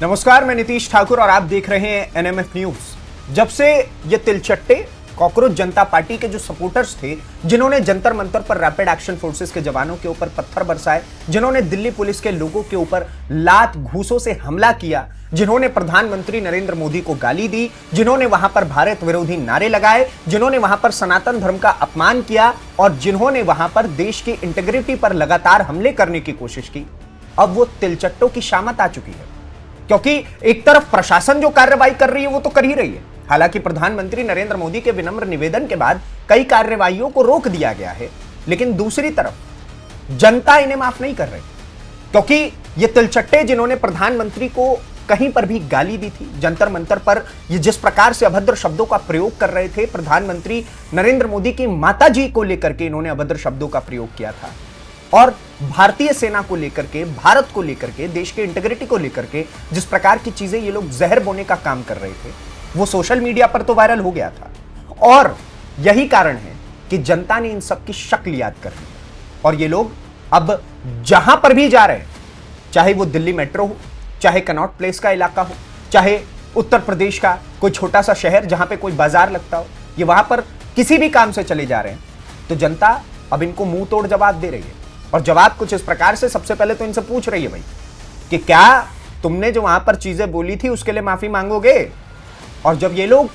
नमस्कार, मैं नीतीश ठाकुर और आप देख रहे हैं एनएमएफ न्यूज। जब से ये तिलचट्टे कॉकरोच जनता पार्टी के जो सपोर्टर्स थे, जिन्होंने जंतर मंतर पर रैपिड एक्शन फोर्सेस के जवानों के ऊपर पत्थर बरसाए, जिन्होंने दिल्ली पुलिस के लोगों के ऊपर लात घूसों से हमला किया, जिन्होंने प्रधानमंत्री नरेंद्र मोदी को गाली दी, जिन्होंने वहां पर भारत विरोधी नारे लगाए, जिन्होंने वहां पर सनातन धर्म का अपमान किया और जिन्होंने वहां पर देश की इंटीग्रिटी पर लगातार हमले करने की कोशिश की, अब वो तिलचट्टों की शामत आ चुकी है। क्योंकि एक तरफ प्रशासन जो कार्रवाई कर रही है वो तो कर ही रही है। हालांकि प्रधानमंत्री नरेंद्र मोदी के विनम्र निवेदन के बाद कई कार्रवाइयों को रोक दिया गया है, लेकिन दूसरी तरफ जनता इन्हें माफ नहीं कर रही। क्योंकि ये तिलचट्टे जिन्होंने प्रधानमंत्री को कहीं पर भी गाली दी थी, जंतर मंतर पर ये जिस प्रकार से अभद्र शब्दों का प्रयोग कर रहे थे, प्रधानमंत्री नरेंद्र मोदी की माता जी को लेकर के इन्होंने अभद्र शब्दों का प्रयोग किया था और भारतीय सेना को लेकर के, भारत को लेकर के, देश के इंटीग्रिटी को लेकर के जिस प्रकार की चीजें ये लोग जहर बोने का काम कर रहे थे, वो सोशल मीडिया पर तो वायरल हो गया था। और यही कारण है कि जनता ने इन सब की शक्ल याद कर ली और ये लोग अब जहां पर भी जा रहे हैं, चाहे वो दिल्ली मेट्रो हो, चाहे कनॉट प्लेस का इलाका हो, चाहे उत्तर प्रदेश का कोई छोटा सा शहर जहां पे कोई बाजार लगता हो, ये वहां पर किसी भी काम से चले जा रहे हैं, तो जनता अब इनको मुंह तोड़ जवाब दे रही है। और जवाब कुछ इस प्रकार से, सबसे पहले तो इनसे पूछ रही है भाई कि क्या तुमने जो वहां पर चीजें बोली थी उसके लिए माफी मांगोगे। और जब ये लोग,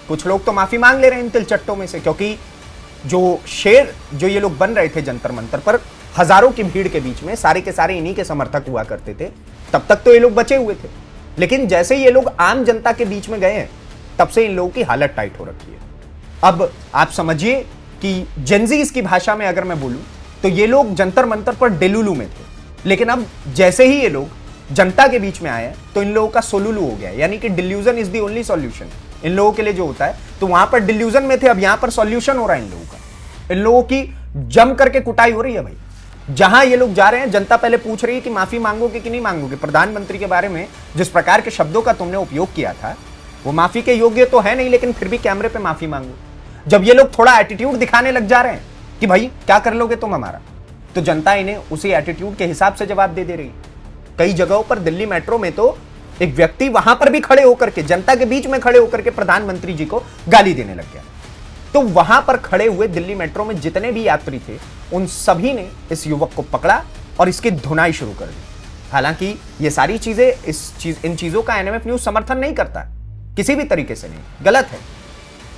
कुछ लोग तो माफी मांग ले रहे हैं इन तिलचट्टों में से, क्योंकि जो शेर जो ये लोग बन रहे थे जंतर मंतर पर हजारों की भीड़ के बीच में, सारे के सारे इन्हीं के समर्थक हुआ करते थे, तब तक तो ये लोग बचे हुए थे। लेकिन जैसे ये लोग आम जनता के बीच में गए हैं, तब से इन लोगों की हालत टाइट हो रखी है। अब आप समझिए कि जेनजीज की भाषा में अगर मैं बोलूं तो ये लोग जंतर मंतर पर डेलुलू में थे, लेकिन अब जैसे ही ये लोग जनता के बीच में आए तो इन लोगों का सोलुलू हो गया, यानी कि delusion is the only solution in लोगों के लिए जो होता है। तो वहां पर डिल्यूजन में थे, अब यहां पर सॉल्यूशन हो रहा है इन लोगों का। इन लोगों की जम करके कुटाई हो रही है भाई। जहां ये लोग जा रहे हैं, जनता पहले पूछ रही है कि माफी मांगोगे कि नहीं मांगोगे। प्रधानमंत्री के बारे में जिस प्रकार के शब्दों का तुमने उपयोग किया था वो माफी के योग्य तो है नहीं, लेकिन फिर भी कैमरे पे माफी मांगो। जब ये लोग थोड़ा एटीट्यूड दिखाने लग जा रहे हैं कि भाई क्या कर लोगे तुम हमारा, तो जनता इन्हें उसी एटीट्यूड के हिसाब से जवाब दे रही। कई जगहों पर दिल्ली मेट्रो में तो एक व्यक्ति वहां पर भी खड़े होकर के, जनता के बीच में खड़े होकर के प्रधानमंत्री जी को गाली देने लग गया। तो वहां पर खड़े हुए दिल्ली मेट्रो में जितने भी यात्री थे, उन सभी ने इस युवक को पकड़ा और इसकी धुनाई शुरू कर दी। हालांकि ये सारी चीजें, इन चीजों का एनएमएफ न्यूज समर्थन नहीं करता, किसी भी तरीके से नहीं, गलत है।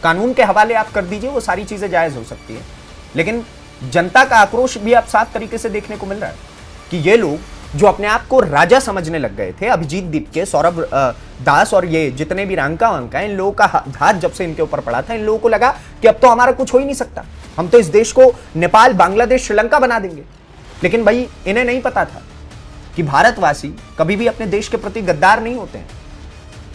कानून के हवाले आप कर दीजिए, वो सारी चीजें जायज हो सकती है। लेकिन जनता का आक्रोश भी आप साफ तरीके से देखने को मिल रहा है कि ये लोग जो अपने आप को राजा समझने लग गए थे, अभिजीत दीपके, सौरभ दास और ये जितने भी रांका वांका, इन लोगों का हाथ जब से इनके ऊपर पड़ा था, इन लोगों को लगा कि अब तो हमारा कुछ हो ही नहीं सकता, हम तो इस देश को नेपाल, बांग्लादेश, श्रीलंका बना देंगे। लेकिन भाई इन्हें नहीं पता था कि भारतवासी कभी भी अपने देश के प्रति गद्दार नहीं होते हैं।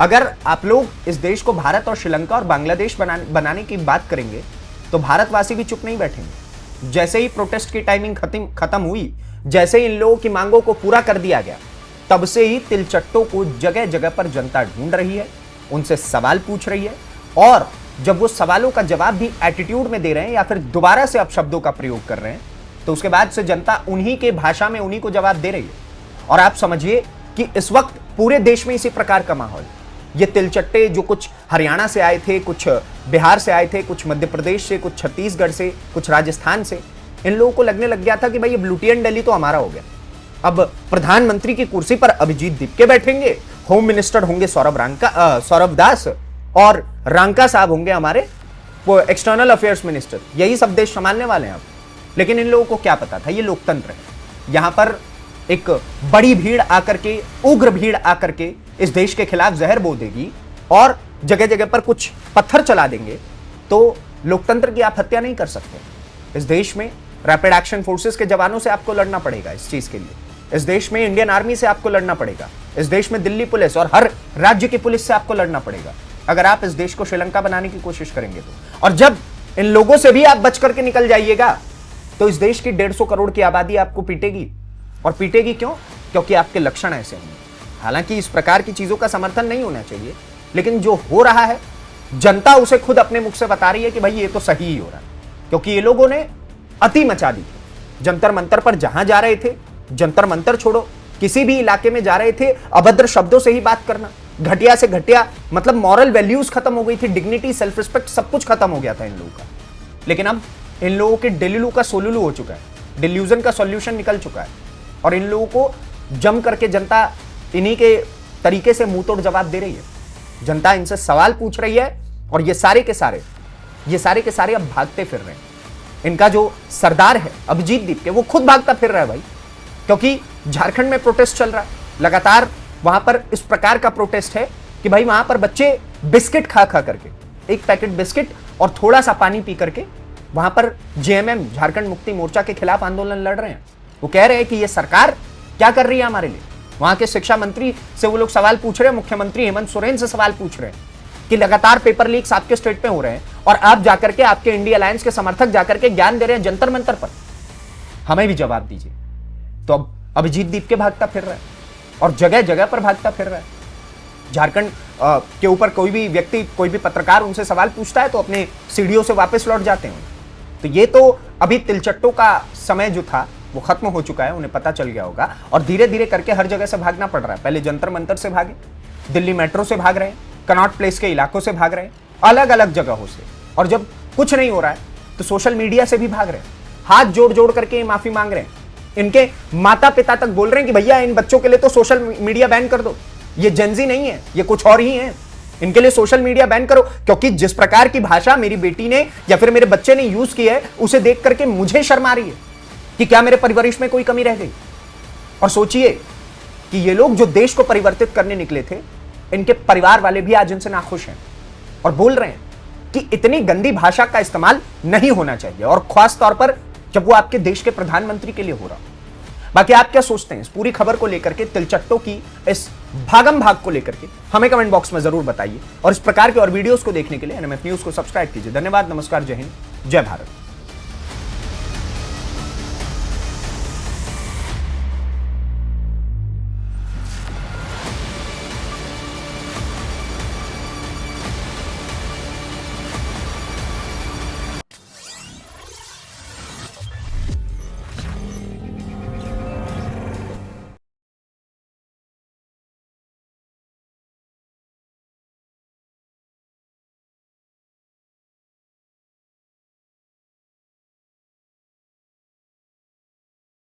अगर आप लोग इस देश को भारत और श्रीलंका और बांग्लादेश बनाने की बात करेंगे तो भारतवासी भी चुप नहीं बैठेंगे। जैसे ही प्रोटेस्ट की टाइमिंग खत्म हुई, जैसे ही इन लोगों की मांगों को पूरा कर दिया गया, तब से ही तिलचट्टों को जगह जगह पर जनता ढूंढ रही है, उनसे सवाल पूछ रही है। और जब वो सवालों का जवाब भी एटीट्यूड में दे रहे हैं या फिर दोबारा से अपशब्दों का प्रयोग कर रहे हैं, तो उसके बाद से जनता उन्हीं के भाषा में उन्हीं को जवाब दे रही है। और आप समझिए कि इस वक्त पूरे देश में इसी प्रकार का माहौल। ये तिलचट्टे जो कुछ हरियाणा से आए थे, कुछ बिहार से आए थे, कुछ मध्य प्रदेश से, कुछ छत्तीसगढ़ से, कुछ राजस्थान से, इन लोगों को लगने लग गया था कि भाई अब लुटियन दिल्ली तो हमारा हो गया। अब प्रधानमंत्री की कुर्सी पर अभिजीत दीपके बैठेंगे, होम मिनिस्टर होंगे सौरभ दास, और रांका साहब होंगे हमारे एक्सटर्नल अफेयर्स मिनिस्टर। यही सब देश संभालने वाले हैं अब। लेकिन इन लोगों को क्या पता था, ये लोकतंत्र है। यहां पर एक बड़ी भीड़ आकर के, उग्र भीड़ आकर के इस देश के खिलाफ जहर बो देगी और जगह जगह पर कुछ पत्थर चला देंगे, तो लोकतंत्र की आप हत्या नहीं कर सकते। इस देश में रैपिड एक्शन फोर्सेस के जवानों से आपको लड़ना पड़ेगा इस चीज के लिए। इस देश में इंडियन आर्मी से आपको लड़ना पड़ेगा। इस देश में दिल्ली पुलिस और हर राज्य की पुलिस से आपको लड़ना पड़ेगा, अगर आप इस देश को श्रीलंका बनाने की कोशिश करेंगे तो। और जब इन लोगों से भी आप बच करके निकल जाइएगा, तो इस देश की 150 करोड़ की आबादी आपको पीटेगी। और पीटेगी क्यों? क्योंकि आपके लक्षण ऐसे होंगे। हालांकि इस प्रकार की चीजों का समर्थन नहीं होना चाहिए, लेकिन जो हो रहा है, जनता उसे खुद अपने मुख से बता रही है कि भाई ये तो सही ही हो रहा है। क्योंकि ये लोगों ने अति मचा दी थी। जंतर मंतर पर जहां जा रहे थे, जंतर मंतर छोड़ो किसी भी इलाके में जा रहे थे अभद्र शब्दों से ही बात करना, घटिया से घटिया, मतलब मॉरल वैल्यूज खत्म हो गई थी, डिग्निटी, सेल्फ रिस्पेक्ट सब कुछ खत्म हो गया था इन लोगों का। लेकिन अब इन लोगों के डिल्लू का सोलुलू हो चुका है, डिल्यूजन का सॉल्यूशन निकल चुका है और इन लोगों को जम करके जनता इन्हीं के तरीके से मुंह तोड़ जवाब दे रही है। जनता इनसे सवाल पूछ रही है और ये सारे के सारे अब भागते फिर रहे हैं। इनका जो सरदार है अभिजीत दीपके, वो खुद भागता फिर रहा है भाई, क्योंकि झारखंड में प्रोटेस्ट चल रहा है लगातार। वहां पर इस प्रकार का प्रोटेस्ट है कि भाई वहां पर बच्चे बिस्किट खा करके, एक पैकेट बिस्किट और थोड़ा सा पानी पी करके वहां पर जेएमएम झारखंड मुक्ति मोर्चा के खिलाफ आंदोलन लड़ रहे हैं। वो कह रहे हैं कि ये सरकार क्या कर रही है हमारे लिए। वहां के शिक्षा मंत्री से वो लोग सवाल पूछ रहे हैं, मुख्यमंत्री हेमंत सोरेन से सवाल पूछ रहे हैं कि लगातार पेपर लीक्स आपके स्टेट में हो रहे हैं और आप जाकर के, आपके इंडिया अलायंस के समर्थक जाकर के ज्ञान दे रहे हैं जंतर मंतर पर, हमें भी जवाब दीजिए। तो अब अभिजीत दीपके भागता फिर रहा है और जगह जगह पर भागता फिर रहा है। झारखंड के ऊपर कोई भी व्यक्ति, कोई भी पत्रकार उनसे सवाल पूछता है तो अपने सीढ़ियों से वापस लौट जाते हैं। तो ये तो अभी तिलचट्टों का समय जो था वो खत्म हो चुका है, उन्हें पता चल गया होगा और धीरे धीरे करके हर जगह से भागना पड़ रहा है। पहले जंतर मंतर से भागे, दिल्ली मेट्रो से भाग रहे हैं, कनॉट प्लेस के इलाकों से भाग रहे हैं, अलग अलग जगहों से, और जब कुछ नहीं हो रहा है तो सोशल मीडिया से भी भाग रहे हैं, हाथ जोड़ जोड़ करके माफी मांग रहे हैं। इनके माता पिता तक बोल रहे हैं कि भैया इन बच्चों के लिए तो सोशल मीडिया बैन कर दो, ये जेनजी नहीं है, ये कुछ और ही है, इनके लिए सोशल मीडिया बैन करो। क्योंकि जिस प्रकार की भाषा मेरी बेटी ने या फिर मेरे बच्चे ने यूज की है, उसे देख करके मुझे शर्म आ रही है कि क्या मेरे परवरिश में कोई कमी रह गई। और सोचिए कि ये लोग जो देश को परिवर्तित करने निकले थे, इनके परिवार वाले भी आज इनसे नाखुश हैं और बोल रहे हैं कि इतनी गंदी भाषा का इस्तेमाल नहीं होना चाहिए, और खास तौर पर जब वो आपके देश के प्रधानमंत्री के लिए हो रहा। बाकी आप क्या सोचते हैं इस पूरी खबर को लेकर के, तिलचट्टों की इस भागम भाग को लेकर के, हमें कमेंट बॉक्स में जरूर बताइए। और इस प्रकार के और वीडियोस को देखने के लिए एनएमएफ न्यूज को सब्सक्राइब कीजिए। धन्यवाद, नमस्कार, जय हिंद, जय भारत।